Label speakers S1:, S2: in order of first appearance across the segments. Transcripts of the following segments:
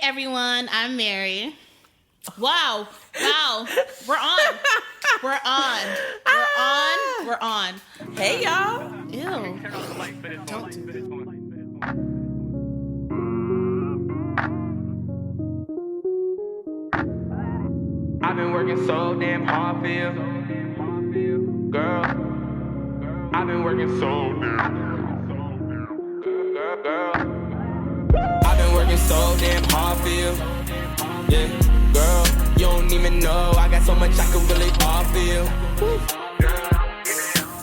S1: everyone, I'm Mary. Wow. We're on.
S2: Hey, y'all.
S1: Ew. Don't do that.
S3: I've been working so damn hard for you, girl. I've been working so damn, girl. I've been working so damn hard for you, yeah, girl. You don't even know I got so much I could really offer you.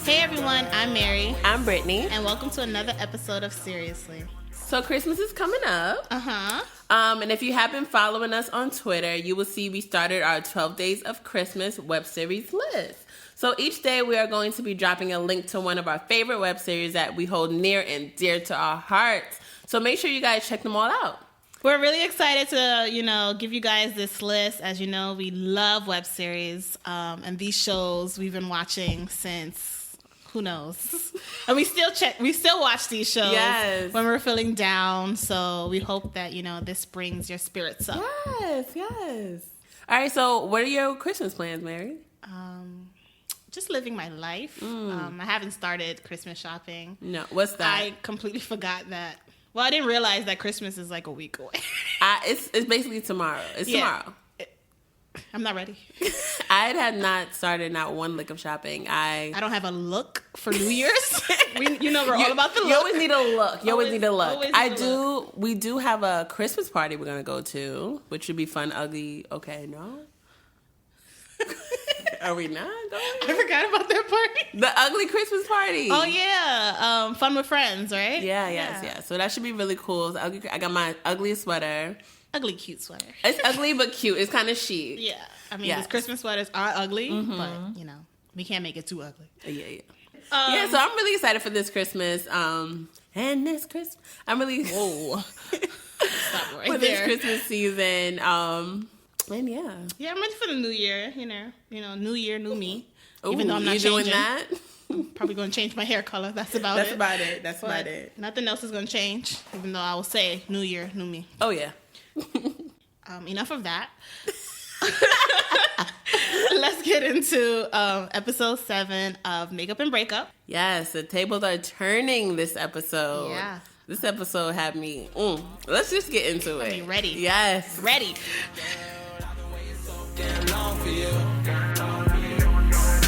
S1: Hey everyone, I'm Mary.
S2: I'm Brittany.
S1: And welcome to another episode of Seriously.
S2: So Christmas is coming up.
S1: Uh-huh.
S2: And if you have been following us on Twitter, you will see we started our 12 Days of Christmas web series list. So each day we are going to be dropping a link to one of our favorite web series that we hold near and dear to our hearts. So make sure you guys check them all out.
S1: We're really excited to, give you guys this list. As you know, we love web series. And these shows we've been watching since... who knows? And we still watch these shows when we're feeling down. So we hope that, this brings your spirits up.
S2: Yes. All right, so what are your Christmas plans, Mary?
S1: Just living my life. I haven't started Christmas shopping.
S2: No, what's that?
S1: I completely forgot that. Well, I didn't realize that Christmas is like a week away.
S2: It's basically tomorrow. Tomorrow.
S1: I'm not ready.
S2: I had not started not one lick of shopping. I
S1: don't have a look for New Year's. We're all about the look.
S2: You always need a look. We do have a Christmas party we're going to go to, which should be fun, ugly. Okay, no? Are we not going?
S1: I forgot about that party.
S2: The ugly Christmas party.
S1: Oh, yeah. Fun with friends, right?
S2: Yeah. So that should be really cool. I got my ugliest sweater.
S1: Ugly, cute sweater.
S2: It's ugly but cute. It's kind of chic.
S1: Yeah. I mean, these Christmas sweaters are ugly, but, we can't make it too ugly.
S2: Yeah. So I'm really excited for this Christmas. And this Christmas, I'm really...
S1: Whoa. Stop right
S2: for
S1: there.
S2: this Christmas season. And yeah.
S1: Yeah, I'm ready for the new year, new year, new me.
S2: Ooh,
S1: even though I'm not
S2: you
S1: changing.
S2: Doing that?
S1: I'm probably going to change my hair color. That's about it.
S2: That's about it.
S1: Nothing else is going to change, even though I will say new year, new me.
S2: Oh, yeah.
S1: Enough of that. Let's get into episode 7 of Makeup and Breakup.
S2: Yes, the tables are turning this episode.
S1: Yeah.
S2: This episode had me... Let's just get into it.
S1: I mean, ready.
S2: Yes.
S1: Ready.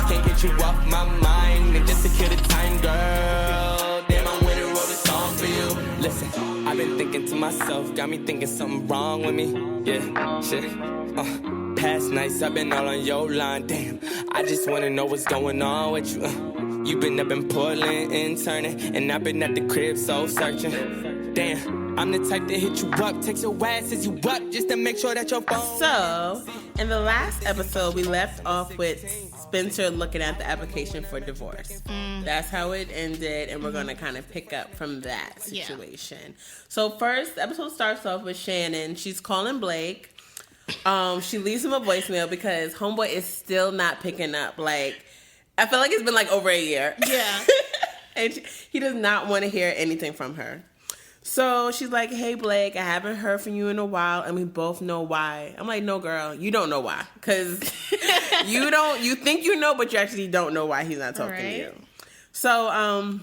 S3: Can't get you off my mind and just to kill the time, girl. Damn, I went and wrote a song for you. Listen, I've been thinking to myself, got me thinking something wrong with me. Yeah, shit. Past nights I've been all on your line. Damn, I just wanna know what's going on with you. You've been up in Portland interning, and I've been at the crib so searching. Damn, I'm the type to hit you up, text your ass as you up, just to make sure that your phone.
S2: So, in the last episode, we left off with Spencer looking at the application for divorce. That's how it ended, and we're going to kind of pick up from that situation. Yeah. So first, the episode starts off with Shannon. She's calling Blake. She leaves him a voicemail because homeboy is still not picking up. Like, I feel like it's been like over a year.
S1: Yeah.
S2: And he does not want to hear anything from her. So she's like, hey, Blake, I haven't heard from you in a while, and we both know why. I'm like, no, girl, you don't know why. Because you think you know, but you actually don't know why he's not talking to you. So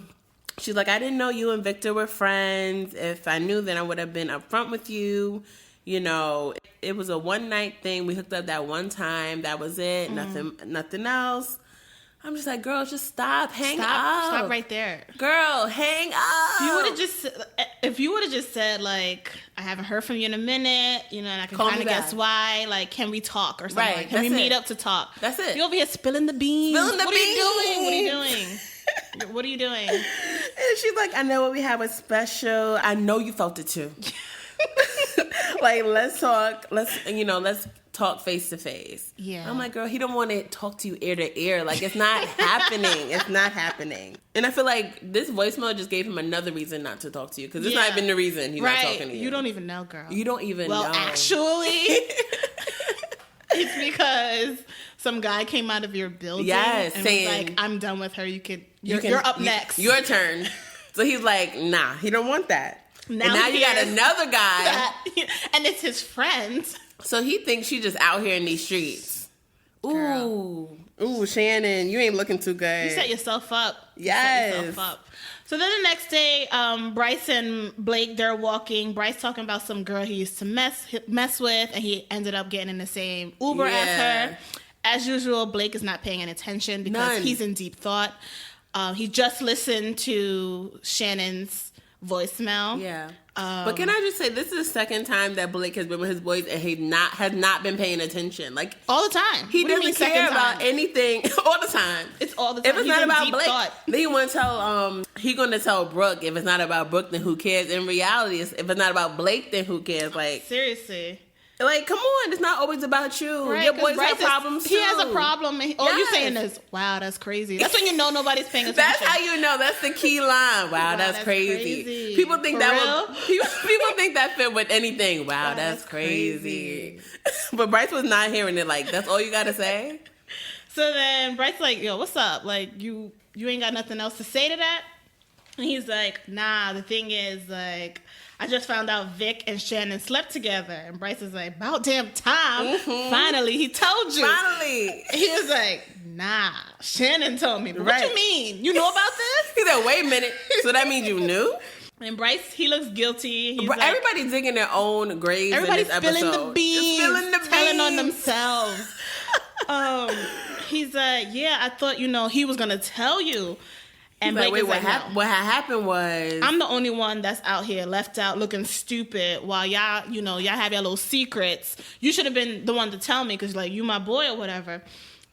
S2: she's like, I didn't know you and Victor were friends. If I knew, then I would have been upfront with you. It was a one-night thing. We hooked up that one time. That was it. Nothing else. I'm just like, girl, just stop. Hang up.
S1: Stop right there.
S2: Girl, hang up.
S1: If you would have just said, like, I haven't heard from you in a minute, and I can kind of guess why, like, can we talk or something?
S2: Right.
S1: Like, can we meet up to talk?
S2: That's it.
S1: You over here spilling the beans.
S2: What are
S1: you doing? What are you doing?
S2: And she's like, I know what we have was special. I know you felt it too. Like, let's talk. Let's talk face to face.
S1: Yeah.
S2: I'm like, girl, he don't want to talk to you ear to ear. Like, it's not happening. It's not happening. And I feel like this voicemail just gave him another reason not to talk to you. Because it's not even the reason he's not talking to you.
S1: You don't even know, girl.
S2: You don't even know.
S1: Well, actually, it's because some guy came out of your building and saying, was like, I'm done with her. You're up next.
S2: Your turn. So he's like, nah, he don't want that. Now you got another guy.
S1: And it's his friend.
S2: So he thinks she just out here in these streets. Ooh, Shannon, you ain't looking too good.
S1: You set yourself up.
S2: Yes.
S1: So then the next day, Bryce and Blake, they're walking. Bryce talking about some girl he used to mess with, and he ended up getting in the same Uber as her. As usual, Blake is not paying any attention because he's in deep thought. He just listened to Shannon's voicemail.
S2: Yeah. But can I just say, this is the second time that Blake has been with his boys and he has not been paying attention. Like,
S1: all the time.
S2: He doesn't care about anything all the time.
S1: It's all the time.
S2: If it's not about Blake, then he want to tell he going to tell Brooke. If it's not about Brooke, then who cares? In reality, if it's not about Blake, then who cares? Like,
S1: seriously.
S2: Like, come on, it's not always about you. Right, your boys have problems too.
S1: He has a problem. And all you're saying is, wow, that's crazy. That's when you know nobody's paying attention.
S2: That's how you know. That's the key line. Wow, that's crazy. People think people think that fit with anything. Wow, that's crazy. But Bryce was not hearing it. Like, that's all you got to say?
S1: So then Bryce's like, yo, what's up? Like, you ain't got nothing else to say to that? And he's like, nah, the thing is, like, I just found out Vic and Shannon slept together. And Bryce is like, about damn time. Mm-hmm. Finally, he told you.
S2: Finally.
S1: He was like, nah, Shannon told me. But what you mean? You know about this?
S2: He said, wait a minute. So that means you knew?
S1: And Bryce, he looks guilty. He's
S2: everybody's digging their own graves in this episode.
S1: Everybody's spilling the beans. Telling on themselves. He's like, yeah, I thought, he was going to tell you. And
S2: Blake like, wait, what happened was...
S1: I'm the only one that's out here left out looking stupid while y'all have your little secrets. You should have been the one to tell me because, like, you my boy or whatever.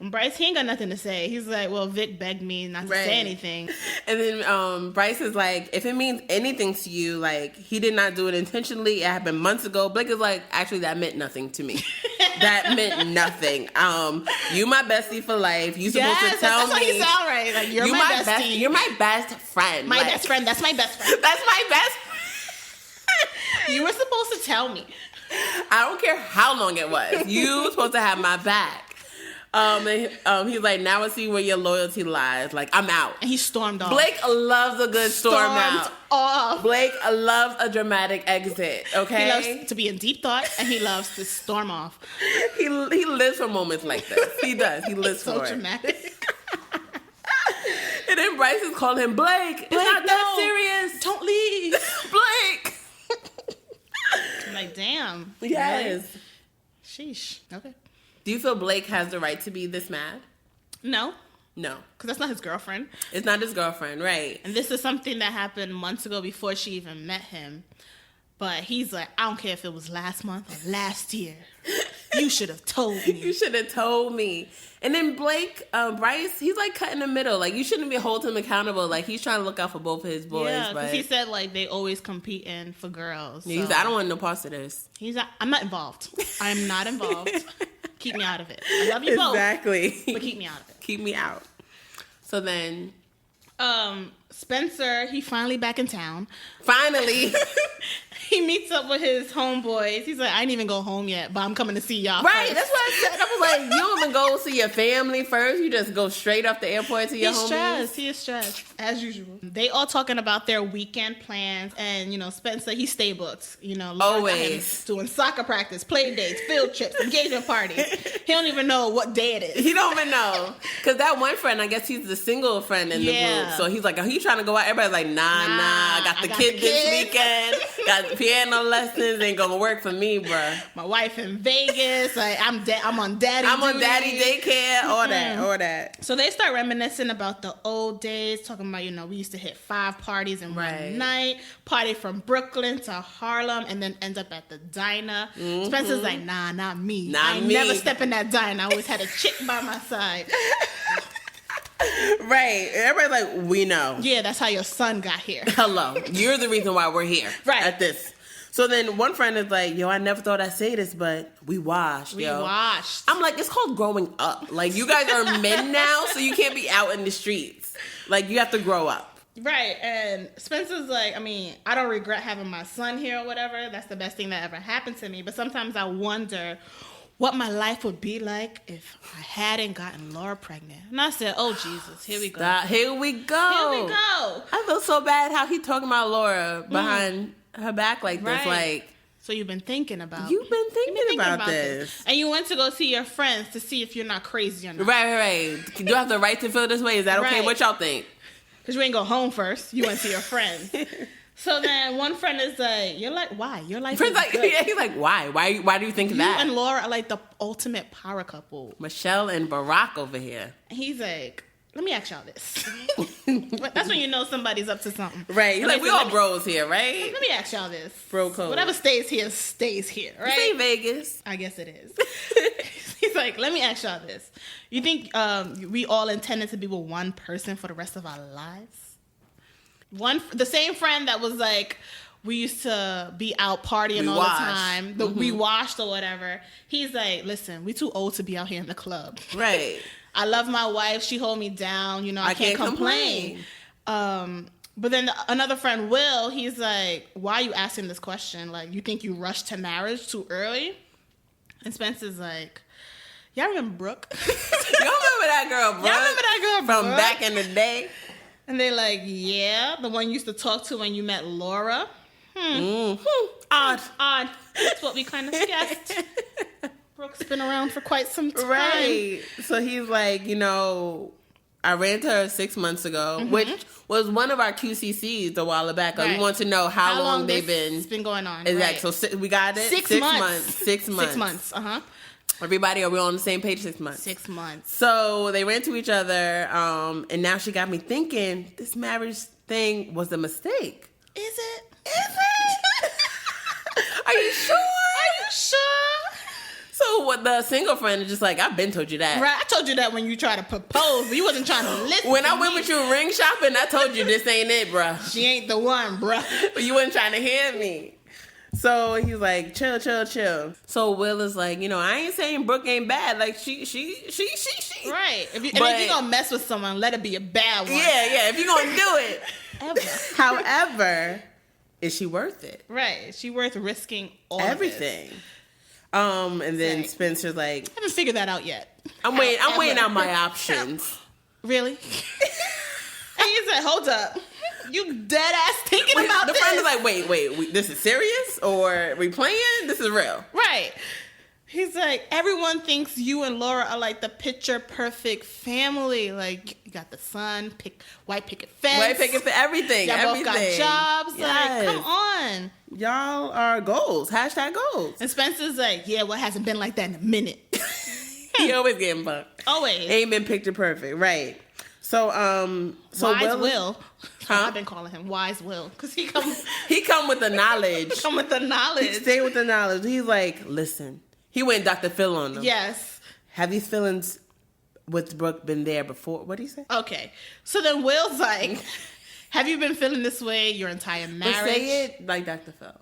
S1: And Bryce, he ain't got nothing to say. He's like, well, Vic begged me not to say anything.
S2: And then Bryce is like, if it means anything to you, like, he did not do it intentionally. It happened months ago. Blake is like, actually, that meant nothing to me. That meant nothing. You my bestie for life. You supposed to tell me.
S1: That's what you sound right. Like, you're my bestie.
S2: You're my best friend.
S1: My best friend. That's my best friend.
S2: That's my best friend.
S1: You were supposed to tell me.
S2: I don't care how long it was. You were supposed to have my back. He's like, now I see where your loyalty lies. Like, I'm out.
S1: And he stormed off.
S2: Blake loves a good storm out. Blake loves a dramatic exit. Okay,
S1: he loves to be in deep thought, and he loves to storm off.
S2: He lives for moments like this. He does. He lives for it.
S1: So dramatic.
S2: And then Bryce is calling him Blake. It's not that serious.
S1: Don't leave,
S2: Blake.
S1: I'm like, damn.
S2: Yes.
S1: Blake. Sheesh. Okay.
S2: Do you feel Blake has the right to be this mad?
S1: No.
S2: No.
S1: Because that's not his girlfriend.
S2: It's not his girlfriend, right.
S1: And this is something that happened months ago before she even met him. But he's like, I don't care if it was last month or last year. You should have told me.
S2: You should have told me. And then Bryce, he's like cut in the middle. Like, you shouldn't be holding him accountable. Like, he's trying to look out for both of his boys.
S1: Yeah, because he said, like, they always competing for girls.
S2: Yeah, he's like, I don't want no parts of this.
S1: He's like, I'm not involved. I'm not involved. Keep me out of it. I love you both.
S2: Exactly.
S1: But keep me out of it.
S2: Keep me out. So then...
S1: Spencer, he finally back in town.
S2: Finally.
S1: He meets up with his homeboys. He's like, I didn't even go home yet, but I'm coming to see y'all
S2: Right,
S1: first.
S2: That's what I said. I was like, you don't even go see your family first. You just go straight off the airport to your homies.
S1: He is stressed, as usual. They all talking about their weekend plans. And, Spencer, he stay booked.
S2: Always.
S1: Doing soccer practice, play dates, field trips, engagement parties. He don't even know what day it is.
S2: He don't even know. Because that one friend, I guess he's the single friend in the group. So he's like, are you trying to go out? Everybody's like, nah, I got the kid this weekend. Got piano lessons. Ain't gonna work for me, bruh.
S1: My wife in Vegas. Like, I'm on daddy
S2: daycare. All that.
S1: So they start reminiscing about the old days, talking about, we used to hit 5 parties in one night, party from Brooklyn to Harlem, and then end up at the diner. Mm-hmm. Spencer's like, nah, not me. I never step in that diner. I always had a chick by my side.
S2: Right. Everybody's like, we know.
S1: Yeah, that's how your son got here.
S2: Hello. You're the reason why we're here.
S1: Right.
S2: At this. So then one friend is like, yo, I never thought I'd say this, but we washed,
S1: We washed.
S2: I'm like, it's called growing up. Like, you guys are men now, so you can't be out in the streets. Like, you have to grow up.
S1: Right. And Spencer's like, I don't regret having my son here or whatever. That's the best thing that ever happened to me. But sometimes I wonder, what my life would be like if I hadn't gotten Laura pregnant. And I said, oh, Jesus, here we go.
S2: Here we go. I feel so bad how he talking about Laura behind her back like this. Like,
S1: so you've been thinking about
S2: this.
S1: And you went to go see your friends to see if you're not crazy or not.
S2: Right. Do you have the right to feel this way? Is that okay?
S1: Right.
S2: What y'all think?
S1: Because you ain't go home first. You went to your friends. So then one friend is like, you're like, why? Your life is good.
S2: Yeah, he's like, why? Why do you think that?
S1: You and Laura are like the ultimate power couple.
S2: Michelle and Barack over here.
S1: And he's like, let me ask y'all this. That's when you know somebody's up to something.
S2: Right. You're like, we all bros here, right?
S1: Let me ask y'all this.
S2: Bro code.
S1: Whatever stays here, right?
S2: This ain't Vegas.
S1: I guess it is. He's like, let me ask y'all this. You think we all intended to be with one person for the rest of our lives? The same friend that was like, we used to be out partying all the time. We washed or whatever. He's like, listen, we too old to be out here in the club.
S2: Right.
S1: I love my wife. She hold me down. You know, I can't complain. But then another friend, Will, he's like, why are you asking this question? Like, you think you rushed to marriage too early? And Spencer's like, y'all remember Brooke?
S2: Y'all remember that girl, Brooke?
S1: Y'all remember that girl, Brooke?
S2: From back in the day?
S1: And they're like, yeah, the one you used to talk to when you met Laura.
S2: Odd.
S1: That's what we kind of guessed. Brooke's been around for quite some time.
S2: Right. So he's like, you know, I ran to her 6 months ago, which was one of our QCCs a while back. Right. We want to know how long they've been.
S1: It's been going on.
S2: Exactly.
S1: Right.
S2: So we got it.
S1: 6 months.
S2: 6 months.
S1: 6 months.
S2: Everybody, are we on the same page? 6 months.
S1: 6 months.
S2: So they ran to each other, and now she got me thinking this marriage thing was a mistake.
S1: Is it?
S2: Are you sure?
S1: Are you sure?
S2: So what? The single friend is just like, I've been told you that.
S1: Right, I told you that when you tried to propose, but you wasn't trying to listen.
S2: When I went with you ring shopping, I told you this ain't it, bruh.
S1: She ain't the one, bruh.
S2: But you wasn't trying to hear me. So he's like, chill. So Will is like, you know, I ain't saying Brooke ain't bad. Like, she.
S1: Right. If you're going to mess with someone, let it be a bad one.
S2: Yeah. If you're going to do it. However, is she worth it?
S1: Right. Is she worth risking
S2: everything? And then Spencer's like,
S1: I haven't figured that out yet.
S2: I'm weighing out my options.
S1: Really? And he's like, hold up. You dead ass thinking about this?
S2: The friend is like, wait, this is serious? Or we playing? This is real.
S1: Right. He's like, everyone thinks you and Laura are like the picture perfect family. Like, you got the son, white picket fence.
S2: Everything.
S1: Y'all both got jobs.
S2: Yes.
S1: Like, come on.
S2: Y'all are goals. #goals.
S1: And Spencer's like, yeah, well, it hasn't been like that in a minute.
S2: He always getting bucked.
S1: Always.
S2: Ain't been picture perfect. Right. So
S1: Wise Will.
S2: Huh?
S1: I've been calling him Wise Will because he come
S2: with the knowledge. He stay with the knowledge. He's like, listen. He went Dr. Phil on them.
S1: Yes.
S2: Have these feelings with Brooke been there before? What did he say?
S1: Okay. So then Will's like, have you been feeling this way your entire marriage?
S2: But say it like Dr. Phil.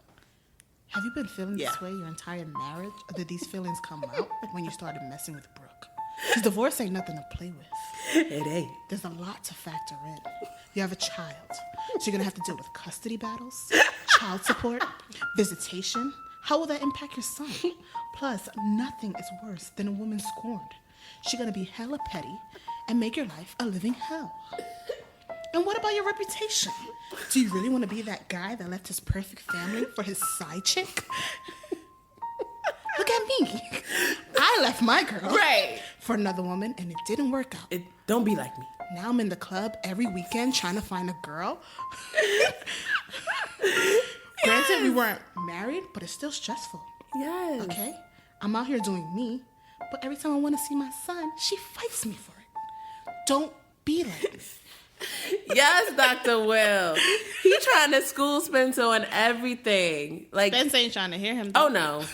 S1: Have you been feeling this way your entire marriage? Or did these feelings come out when you started messing with Brooke? Because divorce ain't nothing to play with.
S2: It ain't.
S1: There's a lot to factor in. You have a child. So you're going to have to deal with custody battles, child support, visitation. How will that impact your son? Plus, nothing is worse than a woman scorned. She's going to be hella petty and make your life a living hell. And what about your reputation? Do you really want to be that guy that left his perfect family for his side chick? Look at me. I left my girl for another woman, and it didn't work out.
S2: Don't be like me.
S1: Now I'm in the club every weekend trying to find a girl. Granted, we weren't married, but it's still stressful.
S2: Yes.
S1: Okay? I'm out here doing me, but every time I want to see my son, she fights me for it. Don't be like this.
S2: Yes, Dr. Will. He trying to school Spencer on everything. Like,
S1: Spence ain't trying to hear him. Though.
S2: Oh, no.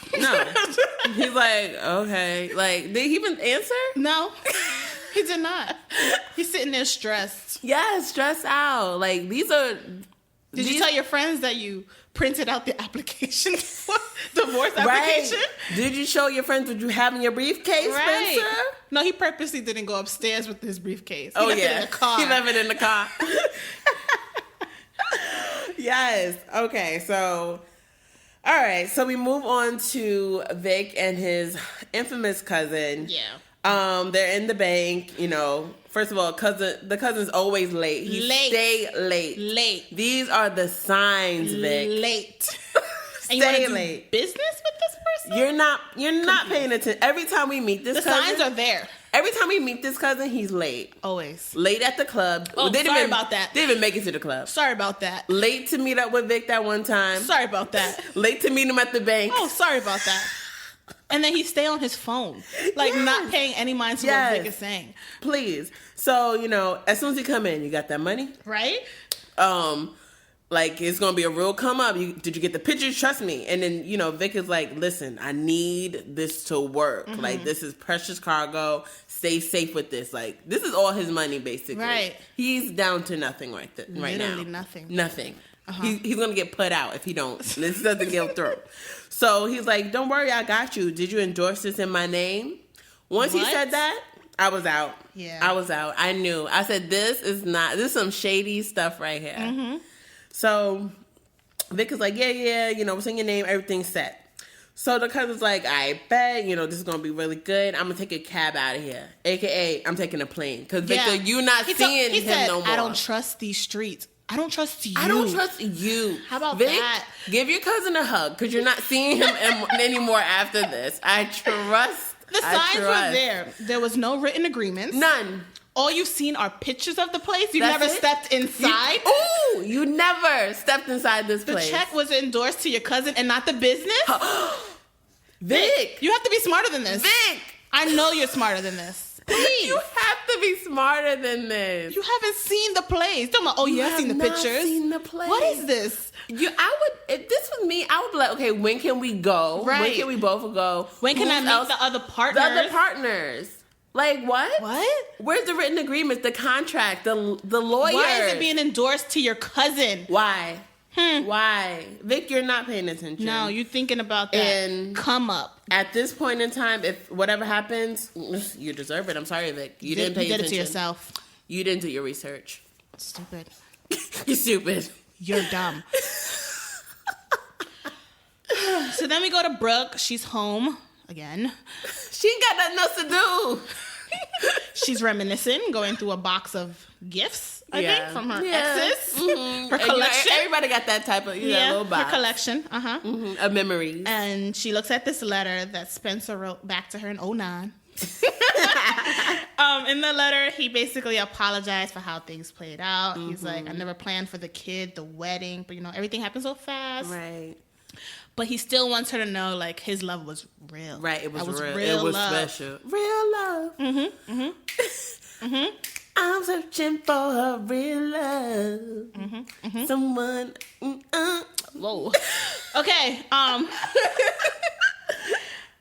S2: He's like, okay. Like, did he even answer?
S1: No. He did not. He's sitting there stressed.
S2: Yeah, stressed out. Like, these are...
S1: Did you tell your friends that you printed out the application for divorce application?
S2: Did you show your friends what you have in your briefcase, Spencer?
S1: No, he purposely didn't go upstairs with his briefcase.
S2: He left it in the car. He left it in the car. Yes. Okay, so... All right, so we move on to Vic and his infamous cousin.
S1: Yeah.
S2: They're in the bank, you know. First of all, the cousin's always late. Stay late.
S1: Late.
S2: These are the signs, Vic.
S1: Late. And
S2: Stay
S1: you
S2: late.
S1: Do business with this person?
S2: You're not paying attention. Every time we meet this cousin,
S1: signs are there.
S2: Every time we meet this cousin, he's late.
S1: Always.
S2: Late at the club.
S1: Oh, sorry about that.
S2: Didn't even make it to the club.
S1: Sorry about that.
S2: Late to meet up with Vic that one time.
S1: Sorry about that.
S2: Late to meet him at the bank.
S1: Oh, sorry about that. And then he stay on his phone, like not paying any mind to what Vic is saying.
S2: Please. So, you know, as soon as you come in, you got that money,
S1: right?
S2: Like it's gonna be a real come up. Did you get the pictures? Trust me. And then, you know, Vic is like, listen, I need this to work. Mm-hmm. Like this is precious cargo. Stay safe with this. Like this is all his money, basically.
S1: Right.
S2: He's down to nothing right now.
S1: Literally nothing.
S2: Nothing. Uh-huh. He's gonna get put out if he don't. This doesn't get through. So he's like, don't worry, I got you. Did you endorse this in my name? Once he said that, I was out.
S1: Yeah.
S2: I was out. I knew. I said, this is some shady stuff right here. Mm-hmm. So Vic is like, yeah, you know, what's in your name? Everything's set. So the cousin's like, I bet, you know, this is going to be really good. I'm going to take a cab out of here. AKA, I'm taking a plane. Because Victor, you're not seeing him no more.
S1: I don't trust these streets. I don't trust you.
S2: I don't trust you.
S1: How about
S2: Vic,
S1: that?
S2: Give your cousin a hug because you're not seeing him anymore after this. I trust.
S1: The signs were there. There was no written agreements.
S2: None.
S1: All you've seen are pictures of the place. You never stepped inside.
S2: You never stepped inside this place.
S1: The check was endorsed to your cousin and not the business.
S2: Vic,
S1: you have to be smarter than this.
S2: Vic,
S1: I know you're smarter than this. Please.
S2: You have to be smarter than this.
S1: You haven't seen the place. Don't know. Oh, I've seen the pictures.
S2: Seen the place.
S1: What is this?
S2: If this was me, I would be like, okay, when can we go?
S1: Right.
S2: When can we both go?
S1: When can I meet the other partners?
S2: The other partners. Like what?
S1: What?
S2: Where's the written agreement, the contract, the lawyer?
S1: Why is it being endorsed to your cousin?
S2: Why? Why? Vic, you're not paying attention.
S1: No, you're thinking about that. And come up.
S2: At this point in time, if whatever happens, you deserve it. I'm sorry, Vic. You didn't pay attention.
S1: You did it to yourself.
S2: You didn't do your research.
S1: Stupid.
S2: You're stupid.
S1: You're dumb. So then we go to Brooke. She's home again.
S2: She ain't got nothing else to do.
S1: She's reminiscing, going through a box of gifts, I think, from her exes. Mm-hmm. Her collection.
S2: Everybody got that type of little box.
S1: Her collection.
S2: Of memories.
S1: And she looks at this letter that Spencer wrote back to her in 2009. In the letter, he basically apologized for how things played out. Mm-hmm. He's like, I never planned for the kid, the wedding, but everything happened so fast.
S2: Right.
S1: But he still wants her to know, like, his love was real.
S2: Right, it was real.
S1: Real
S2: it was
S1: love.
S2: special. Real love. Mm-hmm. Mm-hmm. Mm-hmm. I'm searching for a real love. Mm-hmm. Mm-hmm. Someone.
S1: Whoa. Okay.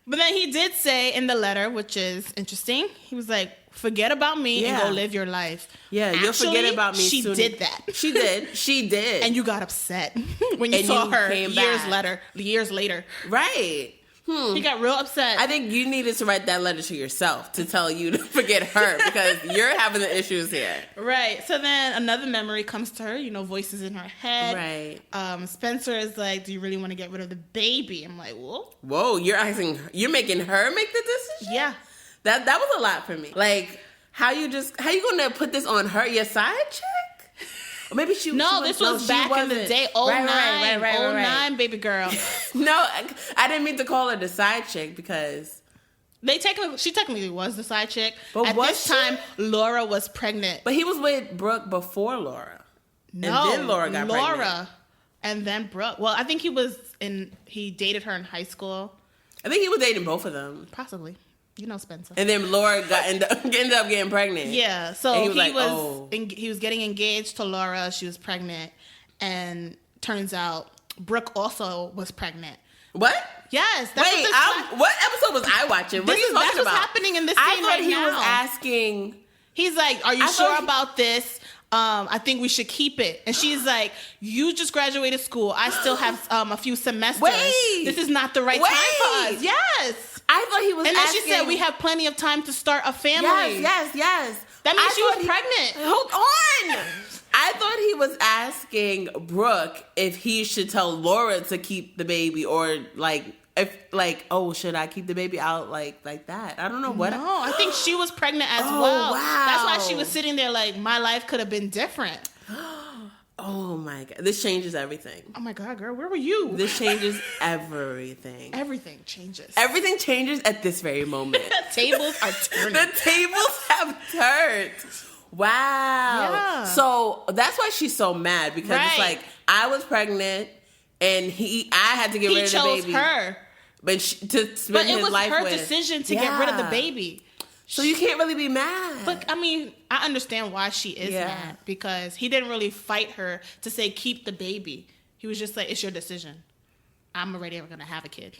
S1: But then he did say in the letter, which is interesting, he was like, forget about me and go live your life.
S2: Yeah, you'll forget about me
S1: soon. She did that.
S2: She did.
S1: And you got upset when you saw her years later.
S2: Right.
S1: He got real upset.
S2: I think you needed to write that letter to yourself to tell you to forget her because you're having the issues here.
S1: Right. So then another memory comes to her, voices in her head.
S2: Right.
S1: Spencer is like, do you really want to get rid of the baby? I'm like, whoa.
S2: Whoa, you're making her make the decision?
S1: Yeah.
S2: That was a lot for me. Like, how you gonna put this on her, your side chick? Or maybe this was
S1: back in the day. 09,
S2: right.
S1: 09, baby girl.
S2: No, I didn't mean to call her the side chick because
S1: she technically was the side chick.
S2: But
S1: at this time, Laura was pregnant.
S2: But he was with Brooke before Laura.
S1: No,
S2: and then Laura got pregnant.
S1: And then Brooke. Well, I think he dated her in high school.
S2: I think he was dating both of them.
S1: Possibly. Spencer.
S2: And then Laura ended up getting pregnant.
S1: Yeah, so he was getting engaged to Laura. She was pregnant, and turns out Brooke also was pregnant.
S2: What?
S1: Yes.
S2: What episode was I watching? What are you talking
S1: that's
S2: about?
S1: What's happening in this scene right now.
S2: I thought he was asking.
S1: He's like, "Are you sure about this? I think we should keep it." And she's like, "You just graduated school. I still have a few semesters.
S2: Wait.
S1: This is not the right time for us." Yes.
S2: I thought he was asking.
S1: And then she said, we have plenty of time to start a family.
S2: Yes.
S1: That means she was pregnant.
S2: Hold on. I I thought he was asking Brooke if he should tell Laura to keep the baby, or like, if like, oh, should I keep the baby out like that? I don't know what.
S1: No, I think she was pregnant as
S2: Oh,
S1: well.
S2: wow.
S1: That's why she was sitting there like, my life could have been different.
S2: Oh my God, this changes everything.
S1: Oh my God, girl, where were you?
S2: This changes everything.
S1: Everything changes.
S2: Everything changes at this very moment.
S1: Tables are turning.
S2: The tables have turned. Wow.
S1: Yeah.
S2: So that's why she's so mad, because it's like, I was pregnant and I had to get rid of the baby.
S1: He chose her.
S2: But to spend his life with.
S1: It was her decision to get rid of the baby.
S2: So you can't really be mad.
S1: But I mean, I understand why she is mad, because he didn't really fight her to say keep the baby. He was just like, it's your decision. I'm already ever going to have a kid.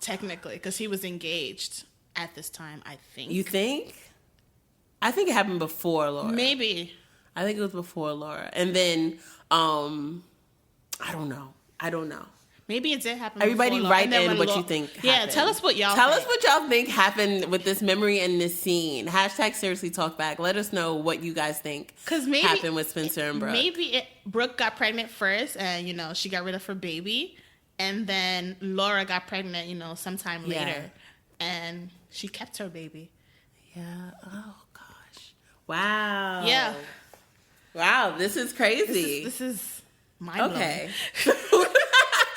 S1: Technically, because he was engaged at this time, I think.
S2: You think? I think it happened before Laura.
S1: Maybe.
S2: I think it was before Laura. And then, I don't know.
S1: Maybe it did happen.
S2: Everybody
S1: before
S2: write in what you think happened.
S1: Yeah, tell us what y'all
S2: Tell
S1: think.
S2: us what y'all think happened with this memory and this scene. Hashtag seriously talk back. Let us know what you guys think happened with Spencer and Brooke.
S1: Maybe Brooke got pregnant first, and, you know, she got rid of her baby. And then Laura got pregnant, you know, sometime later. And she kept her baby.
S2: Yeah. Oh, gosh. Wow.
S1: Yeah.
S2: Wow, this is crazy.
S1: This is mind-blowing.
S2: Okay.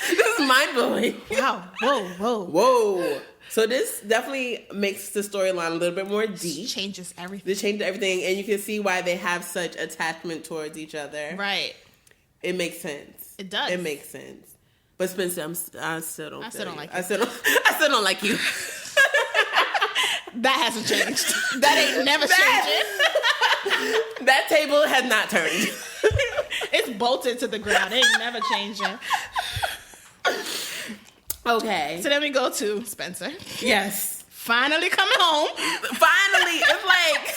S2: This is mind-blowing.
S1: Wow. Whoa.
S2: Whoa. So this definitely makes the storyline a little bit more deep.
S1: It changes everything.
S2: They changed everything, and you can see why they have such attachment towards each other.
S1: Right.
S2: It makes sense.
S1: It does.
S2: It makes sense. But Spencer, I still don't like you. I still don't like you.
S1: That hasn't changed. That ain't never changing.
S2: That table has not turned.
S1: It's bolted to the ground. It ain't never changing.
S2: Okay.
S1: So then we go to Spencer.
S2: Yes.
S1: Finally coming home.
S2: Finally. It's like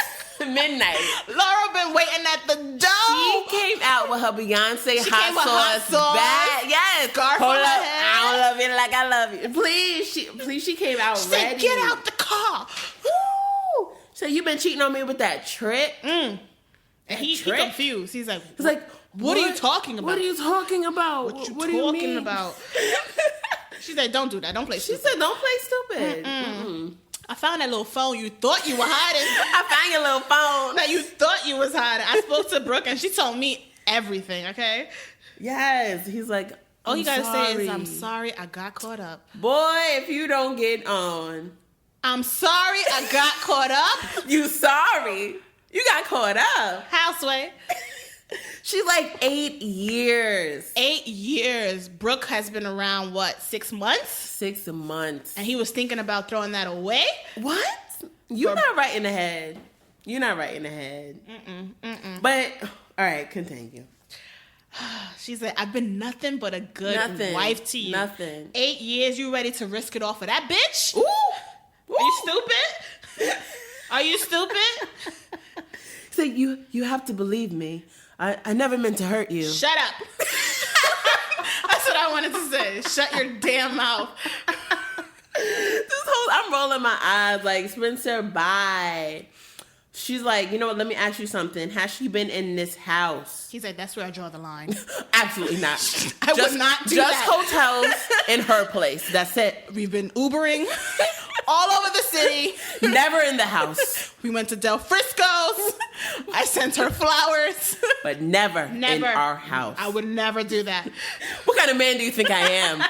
S2: midnight.
S1: Laura been waiting at the door.
S2: She came out with her Beyonce
S1: She came with
S2: hot sauce bag. Yes.
S1: Scarf
S2: Hold
S1: on her
S2: up.
S1: head.
S2: I don't love it like I love you. Please, she came out
S1: She
S2: ready.
S1: said, get out the car.
S2: Woo. So you been cheating on me with that trick?
S1: And he confused. He's like, what are you talking about?
S2: What are you talking about?
S1: What are you talking about? She's like, don't do that. Don't play stupid.
S2: She said, don't play stupid.
S1: I found that little phone you thought you were hiding.
S2: I found your little phone.
S1: That you thought you was hiding. I spoke to Brooke and she told me everything, okay?
S2: Yes. He's like,
S1: all you gotta say is,
S2: sorry.
S1: I'm sorry, I got caught up.
S2: Boy, if you don't get on.
S1: I'm sorry, I got caught up.
S2: You sorry. You got caught up.
S1: Houseway.
S2: She's like 8 years.
S1: 8 years. Brooke has been around, 6 months?
S2: 6 months.
S1: And he was thinking about throwing that away?
S2: What? You're not right in the head. You're not right in the head. But, all right, continue.
S1: She's like, I've been nothing but a good wife to you.
S2: Nothing.
S1: 8 years, you ready to risk it all for that bitch?
S2: Ooh.
S1: Are you stupid? Are you stupid?
S2: So you have to believe me. I never meant to hurt you.
S1: Shut up. That's what I wanted to say. Shut your damn mouth.
S2: I'm rolling my eyes like, Spencer, bye. She's like, you know what, let me ask you something. Has she been in this house?
S1: He's like, that's where I draw the line.
S2: Absolutely not.
S1: I would not do that.
S2: Just hotels in her place. That's it.
S1: We've been Ubering all over the city.
S2: Never in the house.
S1: We went to Del Frisco's. I sent her flowers.
S2: But never in our house.
S1: I would never do that.
S2: What kind of man do you think I am?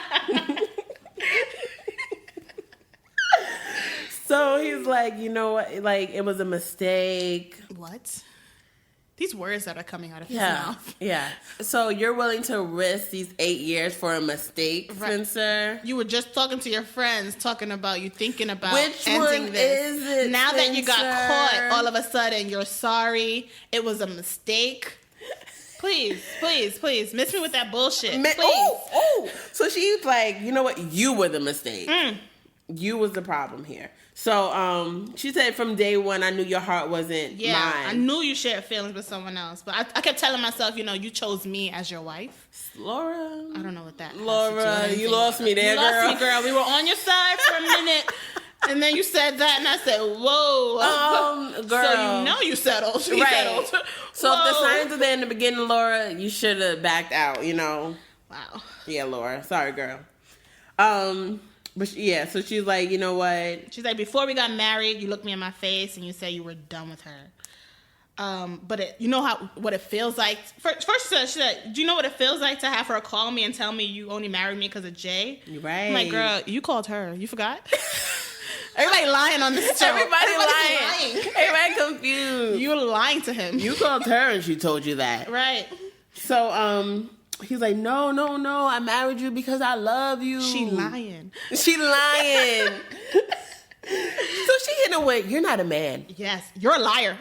S2: So he's like, you know what? Like, it was a mistake.
S1: What? These words that are coming out of his mouth.
S2: Yeah. So you're willing to risk these 8 years for a mistake, Spencer?
S1: You were just talking to your friends, talking about you thinking about
S2: Which
S1: ending
S2: one
S1: this.
S2: is it,
S1: now
S2: Spencer?
S1: that you got caught, all of a sudden you're sorry. It was a mistake. Please, miss me with that bullshit. Please.
S2: Oh. So she's like, you know what? You were the mistake. You was the problem here. So she said from day one, I knew your heart wasn't mine.
S1: I knew you shared feelings with someone else. But I kept telling myself, you chose me as your wife.
S2: Laura.
S1: I don't know what that
S2: Laura, you lost me there,
S1: girl. You lost me, girl. We were on your side for a minute. And then you said that, and I said, whoa.
S2: Girl.
S1: So you know you settled. You
S2: Right.
S1: settled.
S2: So if the
S1: Whoa.
S2: signs are there in the beginning, Laura, you should have backed out, you know?
S1: Wow.
S2: Yeah, Laura. Sorry, girl. So she's like, you know what?
S1: She's like, before we got married, you looked me in my face and you said you were done with her. But you know what it feels like. First she said, do you know what it feels like to have her call me and tell me you only married me because of Jay?
S2: Right.
S1: I'm like, girl, you called her. You forgot? Everybody lying on this show.
S2: Everybody
S1: Everybody's
S2: lying. Everybody confused.
S1: You were lying to him.
S2: You called her and she told you that.
S1: Right.
S2: So, he's like, no, I married you because I love you.
S1: She lying.
S2: She lying. So she hit him with, you're not a man.
S1: Yes, you're a liar.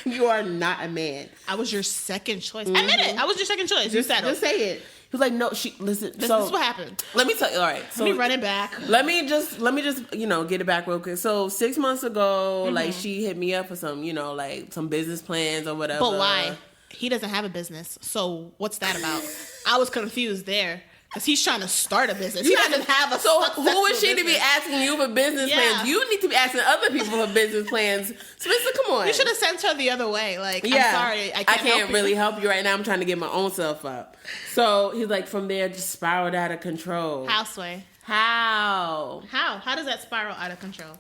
S2: You are not a man.
S1: I was your second choice. Admit it. I was your second choice. You settled.
S2: Just say it. He was like, no, listen.
S1: This is what happened.
S2: Let me tell you. All right. So
S1: Let me run it back.
S2: Let me just, get it back real quick. So 6 months ago, like she hit me up for some, like some business plans or whatever.
S1: But why? He doesn't have a business. So what's that about? I was confused there. Because he's trying to start a business. He doesn't have a
S2: So who is she
S1: business.
S2: to be asking you for business plans? You need to be asking other people for business plans. Spencer, come on.
S1: You should have sent her the other way. Like,
S2: Yeah.
S1: I'm sorry. I can't
S2: really help you right now. I'm trying to get my own self up. So he's like, from there, just spiraled out of control.
S1: Houseway.
S2: How?
S1: How does that spiral out of control?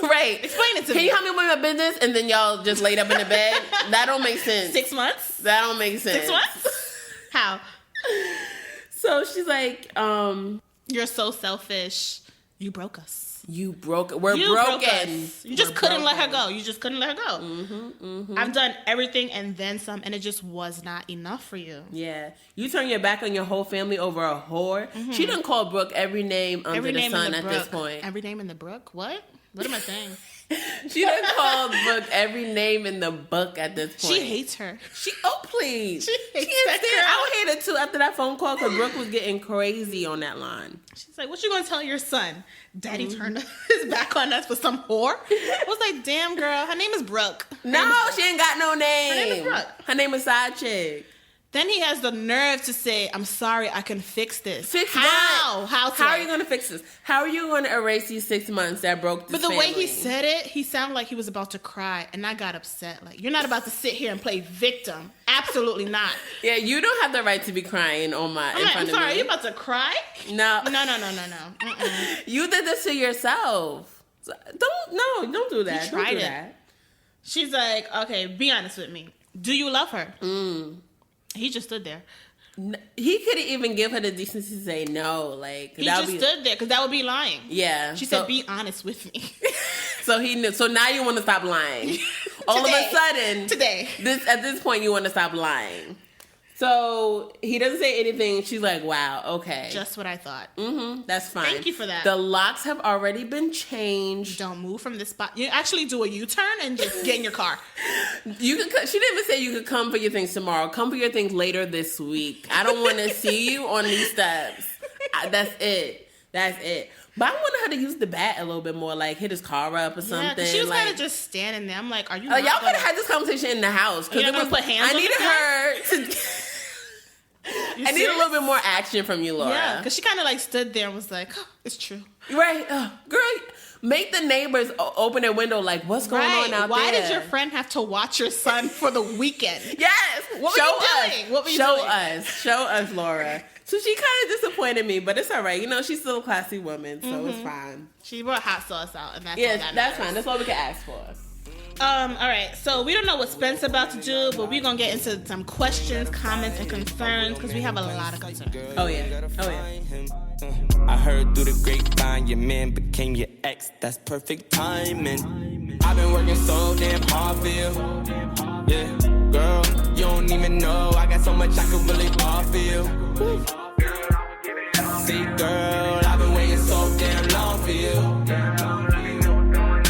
S2: Right.
S1: Explain it to me.
S2: Can you help me with my business? And then y'all just laid up in the bed? That don't make sense.
S1: 6 months?
S2: That don't make sense.
S1: 6 months? How?
S2: So she's like,
S1: You're so selfish. You broke us.
S2: we're broken.
S1: Broke us. You just couldn't let her go. You just couldn't let her go. I've done everything and then some, and it just was not enough for you.
S2: Yeah. You turn your back on your whole family over a whore. She done called Brooke every name under the sun at this point.
S1: Every name in the brook? What am I saying?
S2: She done called Brooke every name in the book at this point.
S1: She hates her.
S2: Please.
S1: She hates
S2: can't
S1: that
S2: stand.
S1: girl.
S2: I would hate it too after that phone call because Brooke was getting crazy on that line.
S1: She's like, what you gonna tell your son? Daddy turned his back on us for some whore? I was like, damn, girl. Her name is Brooke.
S2: No, she ain't got no name.
S1: Her name is Brooke.
S2: Her name is Side Chick.
S1: Then he has the nerve to say, I'm sorry, I can fix this.
S2: Fix
S1: How?
S2: what?
S1: How
S2: are you going to fix this? How are you going to erase these 6 months that broke this
S1: But the way he
S2: family?
S1: said it, he sounded like he was about to cry, and I got upset. Like, you're not about to sit here and play victim. Absolutely not.
S2: Yeah, you don't have the right to be crying on my.
S1: I'm sorry, are you about to cry?
S2: No.
S1: No. Mm-mm.
S2: You did this to yourself. Don't do that.
S1: You tried
S2: don't do
S1: it.
S2: that.
S1: She's like, okay, be honest with me. Do you love her? He just stood there.
S2: He couldn't even give her the decency to say no. Like
S1: He just stood there because that would be lying.
S2: Yeah.
S1: She said, be honest with me.
S2: So he knew. So now you want to stop lying. All of a sudden,
S1: Today.
S2: At this point, you want to stop lying. So he doesn't say anything. She's like, "Wow, okay,
S1: Just what I thought.
S2: that's fine."
S1: Thank you for that.
S2: The locks have already been changed.
S1: Don't move from this spot. You actually do a U-turn and just get in your car.
S2: You can. She didn't even say you could come for your things tomorrow. Come for your things later this week. I don't want to see you on these steps. That's it. But I wanted her to use the bat a little bit more, like hit his car up or something.
S1: Yeah, she was
S2: like,
S1: kind of just standing there. I'm like, are you?
S2: y'all could have had this conversation in the house
S1: You're not gonna put hands
S2: I
S1: on
S2: needed
S1: his
S2: her to. I need a little bit more action from you, Laura.
S1: Yeah, because she kind of like stood there and was like, oh, it's true.
S2: Right, girl. Make the neighbors open their window. Like, what's going on out there?
S1: Why did your friend have to watch your son for the weekend?
S2: Yes.
S1: What were you doing? What were you doing?
S2: Show us, Laura. So she kind of disappointed me, but it's all right. You know, she's still a classy woman, so it's fine.
S1: She brought hot sauce out, and that's all that
S2: Yes, that's
S1: matters.
S2: fine. That's all we can ask for.
S1: All right. So we don't know what Spencer's about to do, but we're gonna get into some questions, comments, and concerns because we have a lot of concerns.
S2: Oh yeah.
S3: I heard through the grapevine your man became your ex. That's perfect timing. I've been working so damn hard for you. Yeah, girl, you don't even know I got so much I could really offer you. See, girl, I've been waiting so damn long for you.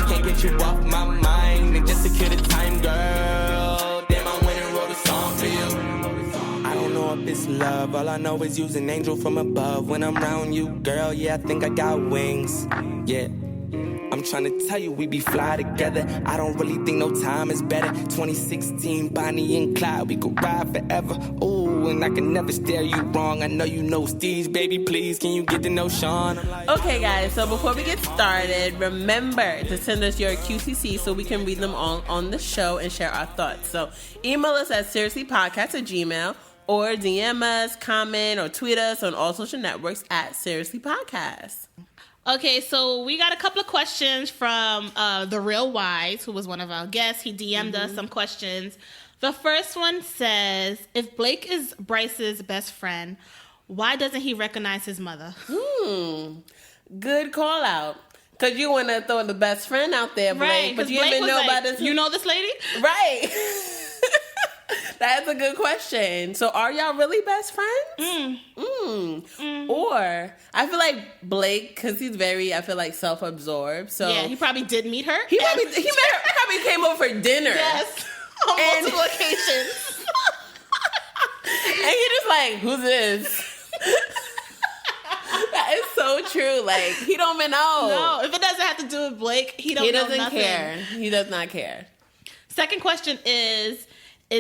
S3: Can't get you off my mind and just secure the time, girl. Damn, I went and wrote a song for you. I don't know if it's love, all I know is use an angel from above. When I'm around you, girl, yeah, I think I got wings. Yeah. I'm trying to tell you we be fly together. I don't really think no time is better. 2016, Bonnie and Clyde, we could ride forever. Ooh, and I can never steer you wrong. I know you know Steve, baby, please, can you get to know Sean?
S2: Okay, guys, so before we get started, remember to send us your QCC so we can read them all on the show and share our thoughts. So email us at seriouslypodcast@gmail.com or DM us, comment, or tweet us on all social networks at seriouslypodcast.
S1: Okay, so we got a couple of questions from The Real Wise, who was one of our guests. He DM'd us some questions. The first one says, if Blake is Bryce's best friend, why doesn't he recognize his mother?
S2: Good call out. Because you want to throw the best friend out there, Blake.
S1: Right,
S2: but you didn't even know about this.
S1: You know this lady?
S2: Right. That's a good question. So are y'all really best friends? Or I feel like Blake, because he's very, I feel like, self-absorbed. So
S1: yeah, he probably did meet her.
S2: He met her, probably came over for dinner.
S1: Yes, on multiple occasions.
S2: And you're just like, who's this? That is so true. Like, he don't even know.
S1: No, if it doesn't have to do with Blake, he doesn't
S2: care. He does not care.
S1: Second question is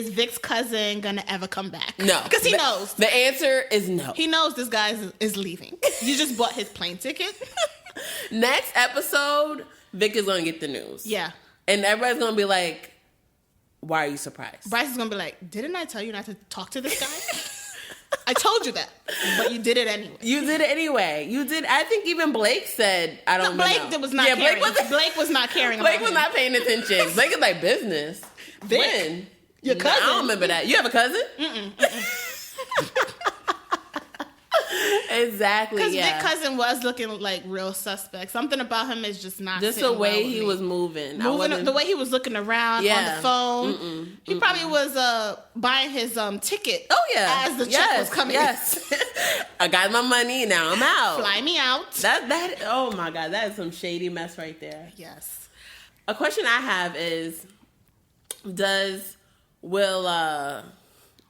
S1: Vic's cousin gonna ever come back?
S2: No.
S1: Because he knows.
S2: The answer is no.
S1: He knows this guy is leaving. You just bought his plane ticket.
S2: Next episode, Vic is gonna get the news.
S1: Yeah.
S2: And everybody's gonna be like, why are you surprised?
S1: Bryce is gonna be like, didn't I tell you not to talk to this guy? I told you that, but you did it anyway.
S2: You did it anyway. You did. I think even Blake said, I don't know.
S1: Blake was not caring. Blake was not caring about
S2: Blake was not paying attention. Blake is like, business.
S1: Vic,
S2: when?
S1: Your cousin.
S2: I don't remember that. You have a cousin? Exactly,
S1: because
S2: yeah.
S1: Vic's cousin was looking like real suspect. Something about him is just not
S2: just
S1: sitting
S2: the way
S1: well
S2: he
S1: with
S2: was moving.
S1: the way he was looking around on the phone. He probably was buying his ticket.
S2: Oh yeah,
S1: as the check was coming.
S2: Yes, I got my money. Now I'm out.
S1: Fly me out.
S2: That. Oh my God, that is some shady mess right there.
S1: Yes.
S2: A question I have is,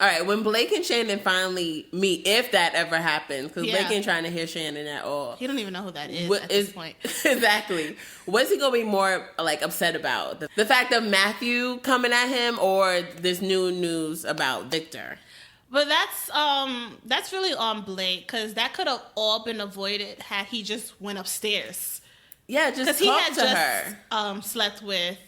S2: all right, when Blake and Shannon finally meet, if that ever happens, because Blake ain't trying to hear Shannon at all.
S1: He don't even know who that is at this point.
S2: Exactly. What's he going to be more like upset about? The fact of Matthew coming at him, or this new news about Victor?
S1: But that's really on Blake, because that could have all been avoided had he just went upstairs.
S2: Yeah, just talk to her.
S1: Slept with.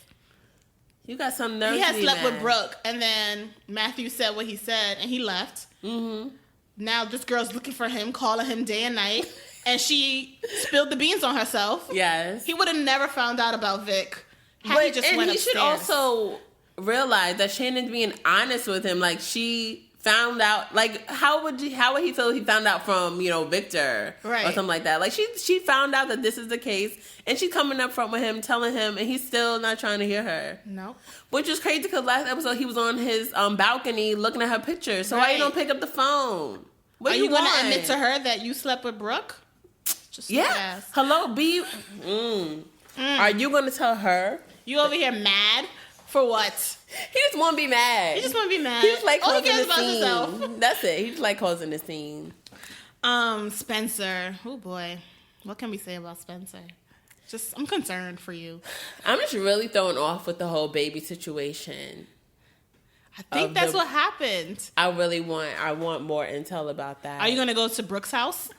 S2: You got some nerve.
S1: He had slept with Brooke, and then Matthew said what he said, and he left. Mm-hmm. Now this girl's looking for him, calling him day and night, and she spilled the beans on herself. Yes. He would have never found out about Vic had he just went upstairs. And he should
S2: also realize that Shannon's being honest with him. Like, she found out, like, how would he feel if he found out from, Victor, right, or something like that? Like, she found out that this is the case, and she's coming up front with him, telling him, and he's still not trying to hear her. No, which is crazy, because last episode he was on his balcony looking at her picture. So why you don't pick up the phone? What
S1: are you going to admit to her that you slept with Brooke? Just
S2: hello, B. Are you going to tell her?
S1: You over here mad? For what?
S2: He just want to be mad.
S1: He just want to be mad.
S2: He just like
S1: all
S2: causing
S1: he cares
S2: the
S1: about
S2: scene.
S1: himself.
S2: That's it. He just like causing the scene.
S1: Spencer. Oh boy, what can we say about Spencer? I'm concerned for you.
S2: I'm just really thrown off with the whole baby situation.
S1: I think that's what happened.
S2: I want more intel about that.
S1: Are you gonna go to Brooke's house?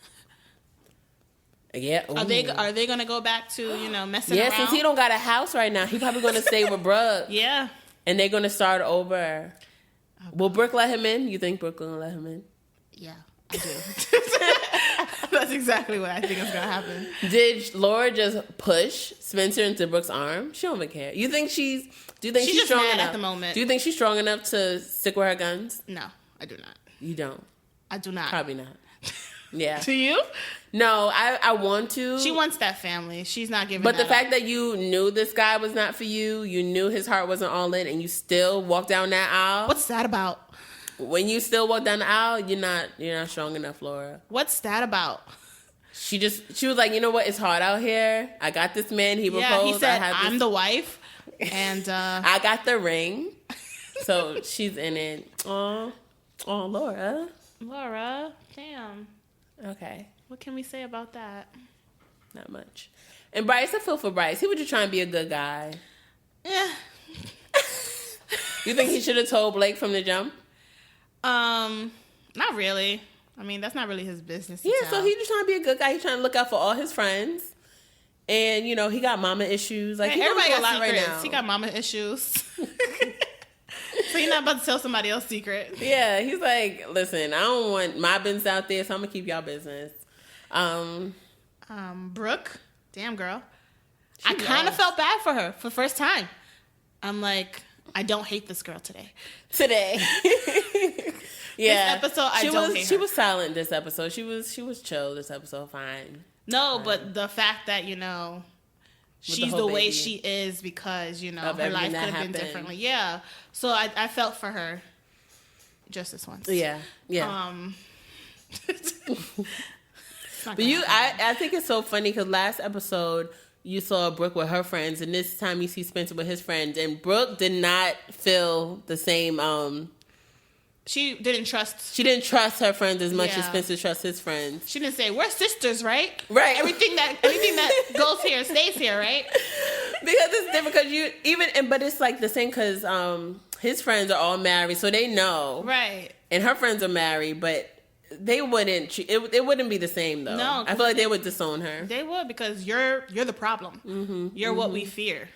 S2: Yeah. Ooh.
S1: Are they gonna go back to messing around?
S2: Yeah, since he don't got a house right now, he probably gonna stay with Brooke.
S1: Yeah.
S2: And they're gonna start over. Okay. Will Brooke let him in? You think Brooke gonna let him in?
S1: Yeah, I do. That's exactly what I think is gonna happen.
S2: Did Laura just push Spencer into Brooke's arm? She don't even care. Do you think she's
S1: just
S2: strong
S1: mad
S2: enough
S1: at the moment?
S2: Do you think she's strong enough to stick with her guns?
S1: No, I do not.
S2: You don't?
S1: I do not.
S2: Probably not. Yeah.
S1: To you?
S2: No, I want to.
S1: She wants that family. She's not giving.
S2: But the fact that you knew this guy was not for you, you knew his heart wasn't all in, and you still walked down that aisle.
S1: What's that about?
S2: When you still walk down the aisle, you're not strong enough, Laura.
S1: What's that about?
S2: She was like, you know what? It's hard out here. I got this man. He proposed.
S1: He said, I'm the wife, and
S2: I got the ring. So she's in it. Oh, Laura.
S1: Laura, damn.
S2: Okay.
S1: What can we say about that?
S2: Not much. And Bryce, I feel for Bryce. He was just trying to be a good guy.
S1: Yeah.
S2: You think he should have told Blake from the jump?
S1: Not really. I mean, that's not really his business.
S2: Yeah, so he's just trying to be a good guy. He's trying to look out for all his friends. And, you know, he got mama issues. Like,
S1: hey, everybody got
S2: a lot
S1: secrets.
S2: right now.
S1: He got mama issues. So you're not about to tell somebody else's secret.
S2: Yeah, he's like, listen, I don't want my business out there, so I'm going to keep y'all business.
S1: Brooke, damn girl. I kind of felt bad for her for the first time. I'm like, I don't hate this girl today.
S2: Yeah.
S1: This episode, I don't hate her.
S2: She was silent this episode. She was chill this episode, fine.
S1: No, but the fact that, you know, she's the way she is because, you know, her life could have been differently. Yeah. So I felt for her just this once.
S2: Yeah. But I think it's so funny because last episode you saw Brooke with her friends, and this time you see Spencer with his friends, and Brooke did not feel the same.
S1: She didn't trust
S2: her friends as much as Spencer trusts his friends.
S1: She didn't say, we're sisters, right?
S2: Right.
S1: Anything that goes here stays here, right?
S2: Because it's different because but it's like the same because his friends are all married, so they know.
S1: Right.
S2: And her friends are married, but they wouldn't. It wouldn't be the same though. No, I feel like they would disown her.
S1: They would because you're the problem. Mm-hmm, you're what we fear.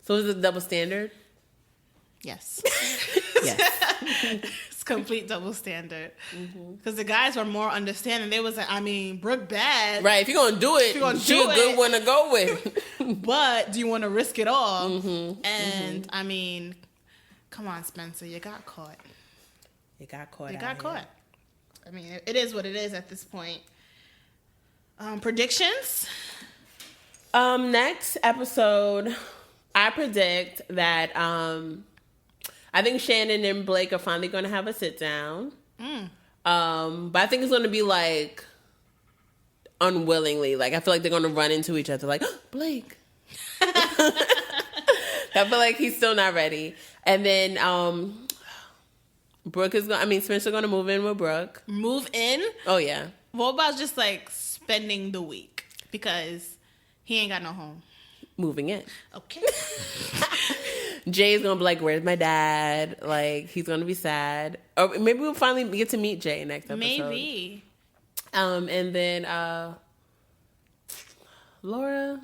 S2: So is it a double standard?
S1: Yes.
S2: Yes.
S1: It's complete double standard. Because the guys were more understanding. They was like, I mean, Brooke bad.
S2: Right. If you're gonna do it, she a good one to go with.
S1: But do you want to risk it all? And I mean, come on, Spencer, you got caught.
S2: You got caught.
S1: I mean, it is what it is at this point. Predictions?
S2: Next episode, I predict that I think Shannon and Blake are finally going to have a sit down. But I think it's going to be like unwillingly. Like I feel like they're going to run into each other. Like oh, Blake. I feel like he's still not ready. And then Spencer's going to move in with Brooke. Move in? Oh yeah.
S1: What about just like spending the week because he ain't got no home?
S2: Moving in.
S1: Okay.
S2: Jay's gonna be like, "Where's my dad?" Like he's gonna be sad. Or maybe we'll finally get to meet Jay next episode.
S1: Maybe.
S2: And then Laura,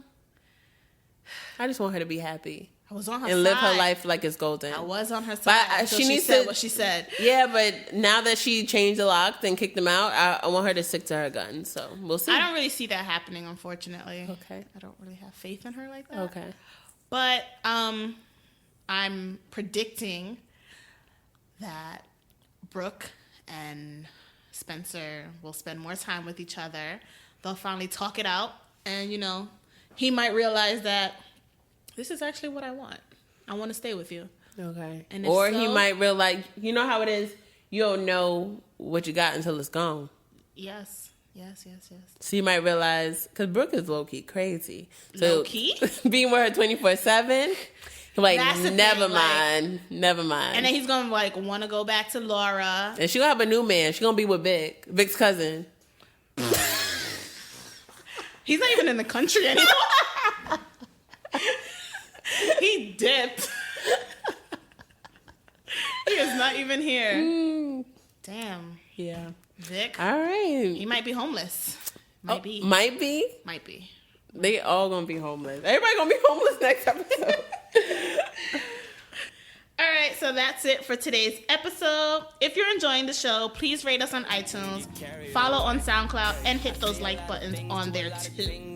S2: I just want her to be happy.
S1: I was on her
S2: and
S1: side.
S2: Live her life like it's golden.
S1: I was on her side.
S2: But
S1: she needs said what she said.
S2: Yeah, but now that she changed the lock and kicked them out, I want her to stick to her guns. So we'll see.
S1: I don't really see that happening, unfortunately.
S2: Okay.
S1: I don't really have faith in her like that.
S2: Okay.
S1: But I'm predicting that Brooke and Spencer will spend more time with each other. They'll finally talk it out. And, you know, he might realize that this is actually what I want. I want to stay with you.
S2: Okay. Or he might realize, you know how it is, you don't know what you got until it's gone.
S1: Yes.
S2: So you might realize, because Brooke is low-key crazy. So
S1: low-key?
S2: Being with her 24/7, like, never mind. And
S1: then he's going to, like, want to go back to Laura.
S2: And she's going to have a new man. She's going to be with Vic's cousin.
S1: He's not even in the country anymore. He dipped. He is not even here. Damn.
S2: Yeah.
S1: Vic.
S2: All right.
S1: He might be homeless. Might be.
S2: They all gonna be homeless. Everybody gonna be homeless next episode.
S1: All right, so that's it for today's episode. If you're enjoying the show, please rate us on iTunes, follow on SoundCloud, and hit those like buttons on there too.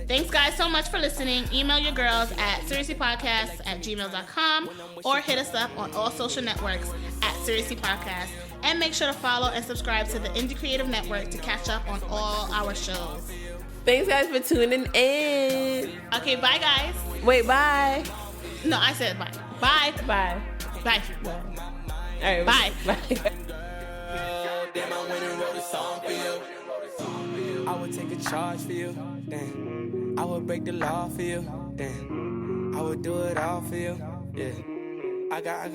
S1: Thanks, guys, so much for listening. Email your girls at seriouslypodcast@gmail.com or hit us up on all social networks at seriouslypodcast. And make sure to follow and subscribe to the Indie Creative Network to catch up on all our shows.
S2: Thanks, guys, for tuning in.
S1: Okay, bye, guys.
S2: Wait, bye.
S1: No, I said bye. Bye.
S2: Bye.
S1: Bye.
S2: All right,
S1: bye.
S3: Damn, I went and wrote a song for you. I would take a charge for you. Damn. I would break the law for you. Damn. I would do it all for you. Yeah. I got,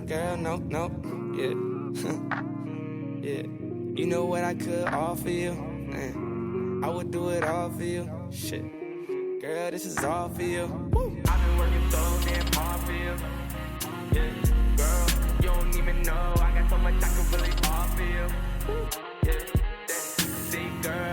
S3: girl, no. Yeah. Yeah. You know what I could offer you. Damn. I would do it all for you. Shit. Girl, this is all for you. Woo. I've been working so damn hard for you. Yeah, girl, you don't even know. I got so much I can really offer you. Yeah, see, girl.